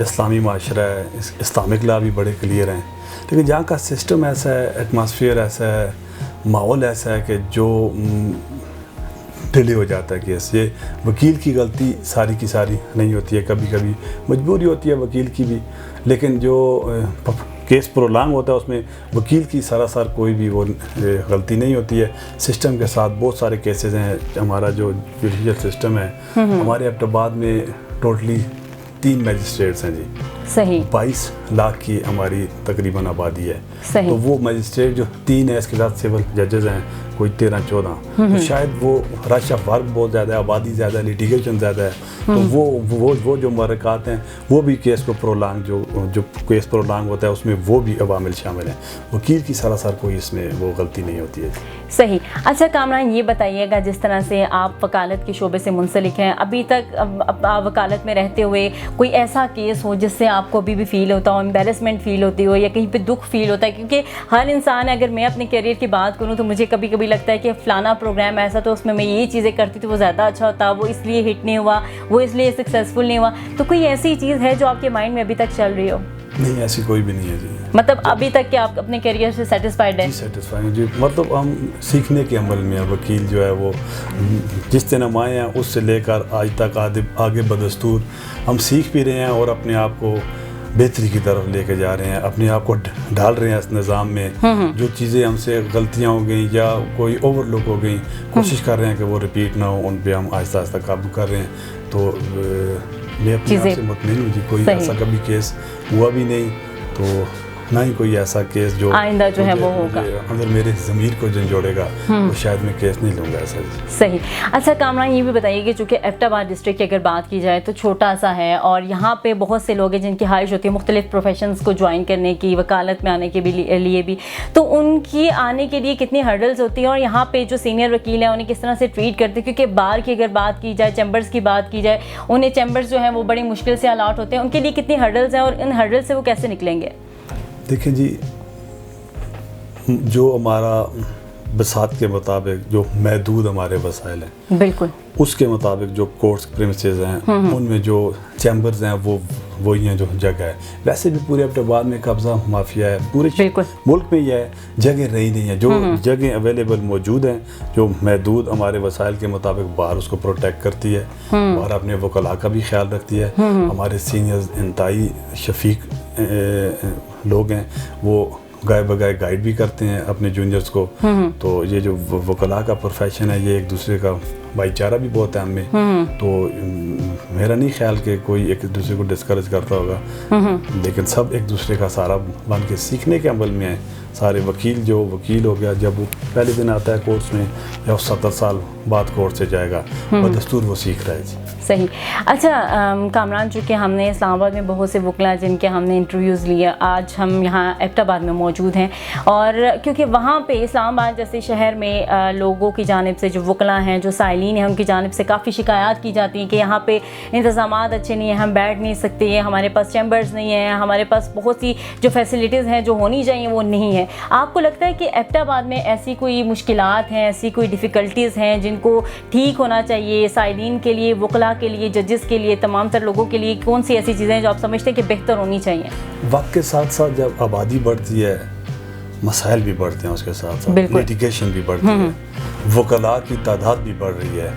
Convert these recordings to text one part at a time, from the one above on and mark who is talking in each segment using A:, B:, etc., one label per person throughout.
A: اسلامی معاشرہ ہے, اسلامک لا بھی بڑے کلیئر ہیں, لیکن جہاں کا سسٹم ایسا ہے, ایٹماسفیئر ایسا ہے, ماحول ایسا ہے کہ جو ڈیلے ہو جاتا ہے کیس. یہ وکیل کی غلطی ساری کی ساری نہیں ہوتی ہے, کبھی کبھی مجبوری ہوتی ہے وکیل کی بھی, لیکن جو کیس پرولانگ ہوتا ہے اس میں وکیل کی سراسر کوئی بھی وہ غلطی نہیں ہوتی ہے. سسٹم کے ساتھ بہت سارے کیسز ہیں. ہمارا جو جوڈیشل سسٹم ہے, ہمارے ایبٹ آباد میں ٹوٹلی 3 میجسٹریٹس ہیں جی.
B: صحیح.
A: 22 لاکھ کی ہماری تقریباً آبادی ہے.
B: صحیح.
A: تو وہ میجسٹریٹ جو 3 ہیں, اس کے ساتھ سول ججز ہیں کوئی 13-14, تو شاید وہ رش آف ورک بہت زیادہ ہے, آبادی زیادہ ہے, لیٹیگیشن زیادہ ہے, تو وہ جو محرکات ہیں وہ بھی کیس کو پرولانگ جو کیس پرولانگ ہوتا ہے اس میں وہ بھی عوامل شامل ہیں. وکیل کی سراسر کوئی اس میں وہ غلطی نہیں ہوتی ہے.
B: صحیح. اچھا کامران, یہ بتائیے گا جس طرح سے آپ وکالت کے شعبے سے منسلک ہیں, ابھی تک وکالت میں رہتے ہوئے کوئی ایسا کیس ہو جس سے آپ کو ابھی بھی فیل ہوتا ہو, امبیرسمنٹ فیل ہوتی ہو, یا کہیں پہ دکھ فیل ہوتا ہے؟ کیونکہ ہر انسان, اگر میں اپنے کیریئر کی بات کروں تو مجھے کبھی کبھی لگتا ہے کہ فلانا پروگرام ایسا تو اس میں یہ چیزیں کرتی تو وہ زیادہ اچھا ہوتا, وہ اس لیے ہٹ نہیں ہوا, وہ اس لیے سکسیزفل نہیں ہوا. تو کوئی ایسی چیز ہے جو آپ کے مائنڈ میں ابھی تک چل رہی ہو؟
A: نہیں, ایسی کوئی بھی نہیں ہے جی.
B: مطلب ابھی تک کہ آپ اپنے کیریئر سے سیٹسفائیڈ ہیں؟
A: سیٹسفائی جی. مطلب ہم سیکھنے کے عمل میں ہیں. وکیل جو ہے وہ جس دن ہم آئے ہیں اس سے لے کر آج تک آگے بدستور ہم سیکھ بھی رہے ہیں اور اپنے آپ کو بہتری کی طرف لے کے جا رہے ہیں, اپنے آپ کو ڈال رہے ہیں اس نظام میں. جو چیزیں ہم سے غلطیاں ہو گئیں یا کوئی اوور لک ہو گئیں, کوشش کر رہے ہیں کہ وہ ریپیٹ نہ ہو, ان پہ ہم آہستہ آہستہ قابو کر رہے ہیں. تو میں اپنے آپ سے مطمئن ہوں جی, کوئی ایسا کبھی کیس ہوا بھی نہیں, تو نہ ہی کوئی ایسا کیس جو
B: آئندہ جو ہے وہ ہوگا.
A: اگر میرے ضمیر کو جھنجھوڑے گا تو شاید میں کیس نہیں لوں گا ایسا.
B: صحیح. اچھا کامران, یہ بھی بتائیے کہ چونکہ ایبٹ آباد ڈسٹرکٹ کی اگر بات کی جائے تو چھوٹا سا ہے, اور یہاں پہ بہت سے لوگ ہیں جن کی خواہش ہوتی ہے مختلف پروفیشنز کو جوائن کرنے کی, وکالت میں آنے کے لیے بھی, تو ان کی آنے کے لیے کتنی ہرڈلز ہوتی ہیں, اور یہاں پہ جو سینئر وکیل ہیں انہیں کس طرح سے ٹریٹ کرتے ہیں؟ کیونکہ بار کی اگر بات کی جائے, چیمبرز کی بات کی جائے, انہیں چیمبرز جو ہیں وہ بڑی مشکل سے الاٹ ہوتے ہیں, ان کے لیے کتنی ہرڈلز ہیں اور ان ہرڈلز سے وہ کیسے نکلیں گے؟
A: دیکھیں جی, جو ہمارا بساط کے مطابق جو محدود ہمارے وسائل ہیں,
B: بالکل
A: اس کے مطابق جو کورٹس پریمیسز ہیں ان میں جو چیمبرز ہیں وہ وہی ہیں جو جگہ ہے. ویسے بھی پورے ایبٹ آباد میں قبضہ مافیا ہے, پورے ملک میں یہ ہے, جگہ رہی نہیں ہے. جو جگہیں اویلیبل موجود ہیں جو محدود ہمارے وسائل کے مطابق باہر اس کو پروٹیکٹ کرتی ہے, اور اپنے وکلاء کا بھی خیال رکھتی ہے. ہمارے سینئرز انتہائی شفیق لوگ ہیں, وہ گائے بگائے گائیڈ بھی کرتے ہیں اپنے جونیئرز کو. تو یہ جو وکلاء کا پروفیشن ہے, یہ ایک دوسرے کا بھائی چارہ بھی بہت ہے ہم میں. تو میرا نہیں خیال کہ کوئی ایک دوسرے کو ڈسکریج کرتا ہوگا, لیکن سب ایک دوسرے کا سہارا بن کے سیکھنے کے عمل میں ہیں. سارے جو وکیل ہو گیا, جب وہ پہلے دن آتا ہے کورس میں, یا 70 سال بعد کورس سے جائے گا, بدستور وہ سیکھ رہا ہے جی.
B: صحیح. اچھا کامران, چونکہ ہم نے اسلام آباد میں بہت سے وکلا جن کے ہم نے انٹرویوز لیا, آج ہم یہاں ایبٹ آباد میں موجود ہیں, اور کیونکہ وہاں پہ اسلام آباد جیسے شہر میں لوگوں کی جانب سے, جو وکلا ہیں, جو سائلین ہیں, ان کی جانب سے کافی شکایات کی جاتی ہیں کہ یہاں پہ انتظامات اچھے نہیں ہیں, ہم بیٹھ نہیں سکتے, ہمارے پاس چیمبرز نہیں ہیں, ہمارے پاس بہت سی جو فیسلٹیز ہیں جو ہونی چاہیے وہ نہیں ہیں. آپ کو لگتا ہے کہ ایبٹ آباد میں ایسی کوئی مشکلات ہیں, ایسی کوئی ڈیفیکلٹیز ہیں جن کو ٹھیک ہونا چاہیے سائلین کے لیے, وکلا کے لیے, ججز کے لیے, تمام تر لوگوں کے لیے؟ کون سی ایسی چیزیں ہیں جو آپ سمجھتے ہیں کہ بہتر ہونی چاہیے؟
A: وقت کے ساتھ ساتھ جب آبادی بڑھتی ہے, مسائل بھی بڑھتے ہیں, اس کے ساتھ ساتھ لیٹیگیشن بھی بڑھتی ہے, وکلاء کی تعداد بھی بڑھ رہی ہے.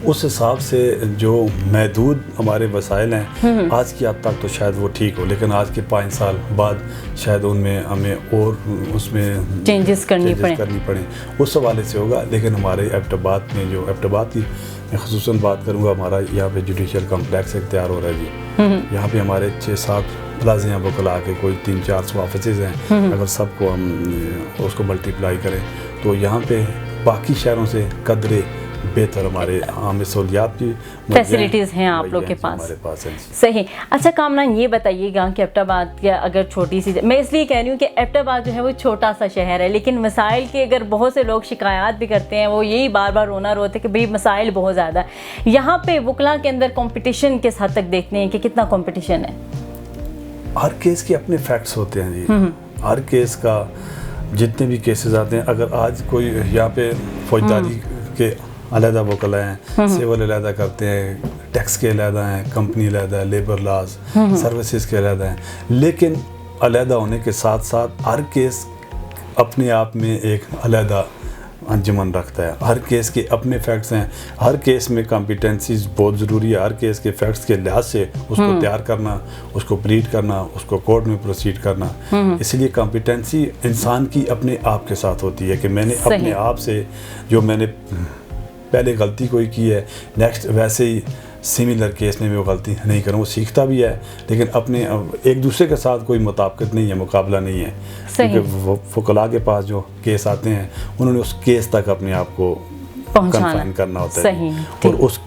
A: اس حساب سے جو محدود ہمارے وسائل ہیں آج کی حد تک تو شاید وہ ٹھیک ہو, لیکن آج کے 5 سال بعد شاید ان میں ہمیں اور اس میں
B: چینجز کرنی
A: پڑیں, اس حوالے سے ہوگا. لیکن ہمارے ایبٹ آباد میں, جو ایبٹ آباد کی میں خصوصاً بات کروں گا, ہمارا یہاں پہ جوڈیشل کمپلیکس ایک تیار ہو رہا ہے جی. یہاں پہ ہمارے 6-7 پلازے ہیں وکلاء کے, کوئی 300-400 آفیسز ہیں. اگر سب کو ہم اس کو ملٹیپلائی کریں تو یہاں پہ باقی شہروں سے قدرے بہتر ہمارے عام سہولیات بھی
B: فیسلٹیز ہیں آپ لوگ کے پاس. صحیح. اچھا کامران, یہ بتائیے گا کہ ایبٹ آباد کی اگر چھوٹی سی, میں اس لیے کہہ رہی ہوں کہ ایبٹ آباد جو ہے وہ چھوٹا سا شہر ہے, لیکن مسائل کے اگر بہت سے لوگ شکایات بھی کرتے ہیں, وہ یہی بار بار روتے کہ بھئی مسائل بہت زیادہ ہے. یہاں پہ وکلا کے اندر کمپٹیشن کس حد تک دیکھتے ہیں کہ کتنا کمپٹیشن ہے؟
A: ہر کیس کے اپنے فیکٹس ہوتے ہیں جی. ہر کیس کا جتنے بھی کیسز آتے ہیں, اگر آج کوئی یہاں پہ فوجداری کے علیحدہ وکلاء ہیں, سیول علیحدہ کرتے ہیں, ٹیکس کے علیحدہ ہیں, کمپنی علیحدہ ہے, لیبر لاز, سروسز کے علیحدہ ہیں, لیکن علیحدہ ہونے کے ساتھ ساتھ ہر کیس اپنے آپ میں ایک علیحدہ انجمن رکھتا ہے. ہر کیس کے اپنے فیکٹس ہیں, ہر کیس میں کمپیٹنسیز بہت ضروری ہے. ہر کیس کے فیکٹس کے لحاظ سے اس کو تیار کرنا, اس کو پلیڈ کرنا, اس کو کورٹ میں پروسیڈ کرنا. اس لیے کمپیٹنسی انسان کی اپنے آپ کے ساتھ ہوتی ہے کہ میں نے اپنے آپ سے جو میں نے پہلے غلطی کوئی کی ہے, نیکسٹ ویسے ہی سملر کیس میں وہ غلطی نہیں کروں. وہ سیکھتا بھی ہے, لیکن اپنے ایک دوسرے کے ساتھ کوئی مطابقت نہیں ہے, مقابلہ نہیں ہے. کیونکہ فقہاء کے پاس جو کیس آتے ہیں انہوں نے اس کیس تک اپنے آپ کو کنفائن کرنا ہوتا ہے, اور اس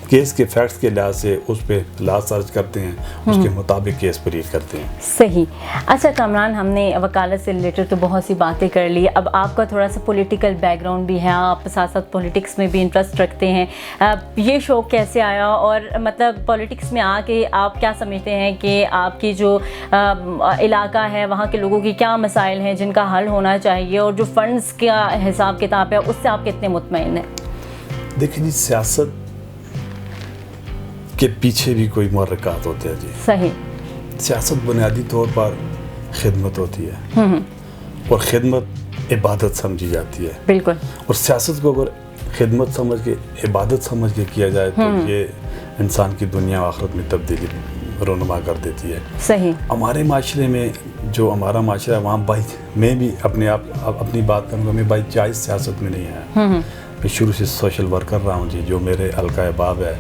A: کیس کے فیکٹس کے لحاظ سے اس پہ لا سرچ کرتے ہیں, اس کے مطابق کیس پریٹ کرتے ہیں.
B: صحیح. اچھا کامران, ہم نے وکالت سے ریلیٹڈ تو بہت سی باتیں کر لی. اب آپ کا تھوڑا سا پولیٹیکل بیک گراؤنڈ بھی ہے, آپ ساتھ ساتھ پولیٹکس میں بھی انٹرسٹ رکھتے ہیں. یہ شوق کیسے آیا, اور مطلب پولیٹکس میں آ کے آپ کیا سمجھتے ہیں کہ آپ کی جو علاقہ ہے وہاں کے لوگوں کی کیا مسائل ہیں جن کا حل ہونا چاہیے, اور جو فنڈز کا حساب کتاب ہے اس سے آپ کتنے مطمئن ہیں؟
A: دیکھیں جی, سیاست کے پیچھے بھی کوئی محرکات ہوتے ہیں جی.
B: صحیح.
A: سیاست بنیادی طور پر خدمت ہوتی ہے, اور خدمت عبادت سمجھی جاتی ہے.
B: بالکل. اور
A: سیاست کو اگر خدمت سمجھ کے, عبادت سمجھ کے کیا جائے تو یہ انسان کی دنیا و آخرت میں تبدیلی رونما کر دیتی ہے.
B: صحیح. ہمارے
A: معاشرے میں جو ہمارا معاشرہ ہے وہاں بائی, میں بھی اپنی بات کروں گا, میں بائی چائز سیاست میں نہیں آیا. میں شروع سے سوشل ورک کر رہا ہوں جی. جو میرے حلقہ احباب ہے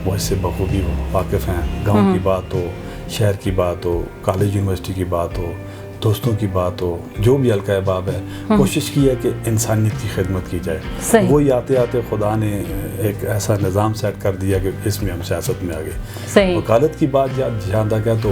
A: وہ اس سے بخوبی واقف ہیں. گاؤں کی بات ہو, شہر کی بات ہو, کالج یونیورسٹی کی بات ہو, دوستوں کی بات ہو, جو بھی حلقہ احباب ہے, کوشش کی ہے کہ انسانیت کی خدمت کی جائے. وہی آتے آتے خدا نے ایک ایسا نظام سیٹ کر دیا کہ اس میں ہم سیاست میں آ گئے. وکالت کی بات جہاں تک ہے تو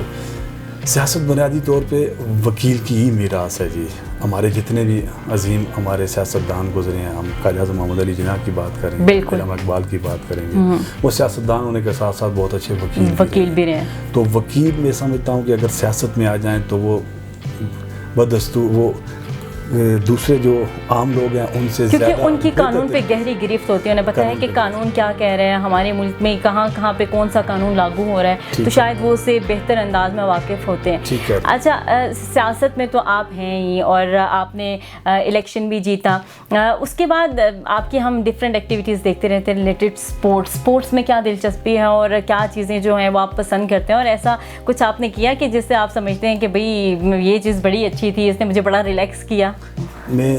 A: سیاست بنیادی طور پہ وکیل کی ہی میراث ہے جی. ہمارے جتنے بھی عظیم ہمارے سیاستدان گزرے ہیں, ہم قائد اعظم محمد علی جناح کی بات کریں گے, علامہ اقبال کی بات کریں گے, وہ سیاستدان ہونے کے ساتھ ساتھ بہت اچھے وکیل بھی رہے. تو وکیل میں سمجھتا ہوں کہ اگر سیاست میں آ جائیں تو وہ بدستور وہ دوسرے جو عام لوگ ہیں ان سے زیادہ,
B: کیونکہ ان کی قانون پہ گہری گرفت ہوتی ہے, انہیں پتہ ہے کہ قانون کیا کہہ رہے ہیں, ہمارے ملک میں کہاں کہاں پہ کون سا قانون لاگو ہو رہا ہے, تو شاید وہ اسے بہتر انداز میں واقف ہوتے ہیں. اچھا, سیاست میں تو آپ ہیں ہی, اور آپ نے الیکشن بھی جیتا. اس کے بعد آپ کی ہم ڈفرینٹ ایکٹیویٹیز دیکھتے رہتے ہیں ریلیٹڈ اسپورٹس میں کیا دلچسپی ہے, اور کیا چیزیں جو ہیں وہ آپ پسند کرتے ہیں, اور ایسا کچھ آپ نے کیا کہ جس سے آپ سمجھتے ہیں کہ بھئی یہ چیز بڑی اچھی تھی, اس نے مجھے بڑا ریلیکس کیا؟
A: میں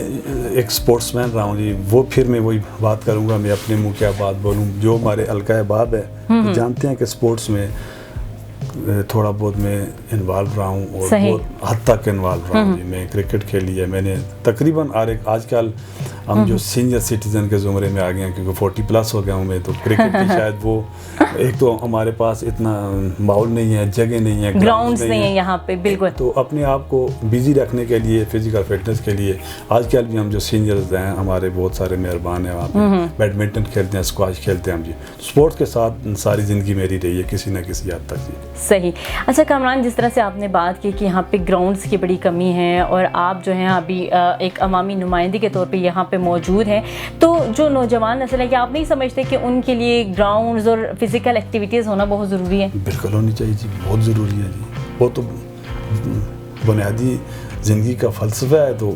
A: ایک سپورٹس مین رہا ہوں جی. وہ پھر میں وہی بات کروں گا, میں اپنے منہ کیا بات بولوں. جو ہمارے حلقہ احباب ہے جانتے ہیں کہ سپورٹس میں تھوڑا بہت میں انوالو رہا ہوں, اور بہت حد تک انوالو رہا ہوں جی. میں کرکٹ کھیلی ہے میں نے تقریباً. آج کل ہم جو سینئر سٹیزن کے زمرے میں آ گئے ہیں, کیونکہ 40+ ہو گیا ہوں میں, تو کرکٹ کی شاید وہ ایک تو ہمارے پاس اتنا ماحول نہیں ہے, جگہ نہیں ہے,
B: گراؤنڈز نہیں ہیں یہاں پہ. بالکل.
A: تو اپنے آپ کو بزی رکھنے کے لیے, فزیکل فٹنس کے لیے آج کل بھی ہم جو سینئرز ہیں ہمارے بہت سارے مہربان ہیں وہاں پہ, بیڈمنٹن کھیلتے ہیں, اسکواش کھیلتے ہیں ہم جی. اسپورٹس کے ساتھ ساری زندگی میری رہی ہے کسی نہ کسی حد تک جی.
B: صحیح. اچھا کامران, جس طرح سے آپ نے بات کی کہ یہاں پہ گراؤنڈز کی بڑی کمی ہے, اور آپ جو ہیں ابھی ایک عوامی نمائندے کے طور پہ یہاں پہ موجود ہیں, تو جو نوجوان نسل ہے کہ آپ نہیں سمجھتے کہ ان کے لیے گراؤنڈز اور فزیکل ایکٹیویٹیز ہونا بہت ضروری ہے؟
A: بالکل ہونی چاہیے جی, بہت ضروری ہے جی. وہ تو بنیادی زندگی کا فلسفہ ہے. تو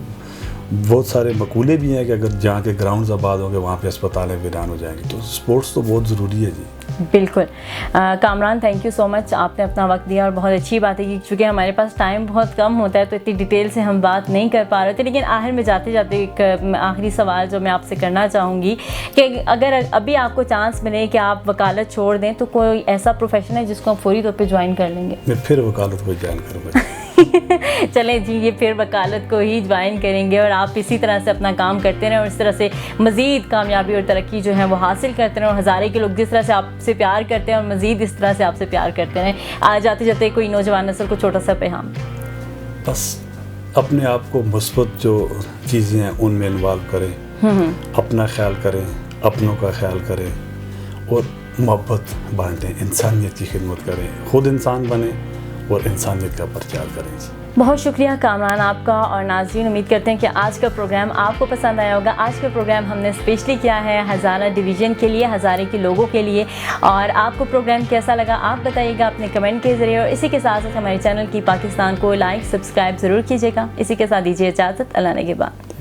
A: بہت سارے مقولے بھی ہیں کہ اگر جہاں کے گراؤنڈز آباد ہوں گے وہاں پہ اسپتالیں ویران ہو جائیں گی. تو سپورٹس تو بہت ضروری ہے جی.
B: بالکل. کامران, تھینک یو سو مچ, آپ نے اپنا وقت دیا اور بہت اچھی بات ہے. چونکہ ہمارے پاس ٹائم بہت کم ہوتا ہے تو اتنی ڈیٹیل سے ہم بات نہیں کر پا رہے تھے, لیکن آخر میں جاتے جاتے ایک آخری سوال جو میں آپ سے کرنا چاہوں گی کہ اگر ابھی آپ کو چانس ملے کہ آپ وکالت چھوڑ دیں تو کوئی ایسا پروفیشن ہے جس کو آپ فوری طور پہ جوائن کر لیں گے؟
A: میں پھر وکالت کو جوائن کروں گا.
B: چلیں جی, یہ پھر وکالت کو ہی جوائن کریں گے, اور آپ اسی طرح سے اپنا کام کرتے رہیں, اور اس طرح سے مزید کامیابی اور ترقی جو ہے وہ حاصل کرتے رہیں, اور ہزارے کے لوگ جس طرح سے آپ سے پیار کرتے ہیں اور مزید اس طرح سے آپ سے پیار کرتے رہیں. جاتے جاتے کوئی نوجوان نسل کو چھوٹا سا پیغام؟
A: بس اپنے آپ کو مثبت جو چیزیں ہیں ان میں انوالو کریں, اپنا خیال کریں, اپنوں کا خیال کریں, اور محبت بانٹیں, انسانیت کی خدمت کریں, خود انسان بنیں اور انسانیت کا پرچار کریں.
B: بہت شکریہ کامران آپ کا، اور ناظرین امید کرتے ہیں کہ آج کا پروگرام آپ کو پسند آیا ہوگا۔ آج کا پروگرام ہم نے اسپیشلی کیا ہے ہزارہ ڈویژن کے لیے، ہزارے کے لوگوں کے لیے، اور آپ کو پروگرام کیسا لگا آپ بتائیے گا اپنے کمنٹ کے ذریعے، اور اسی کے ساتھ ساتھ ہمارے چینل کی پاکستان کو لائک سبسکرائب ضرور کیجیے گا۔ اسی کے ساتھ دیجیے اجازت، اللہ نگہبان۔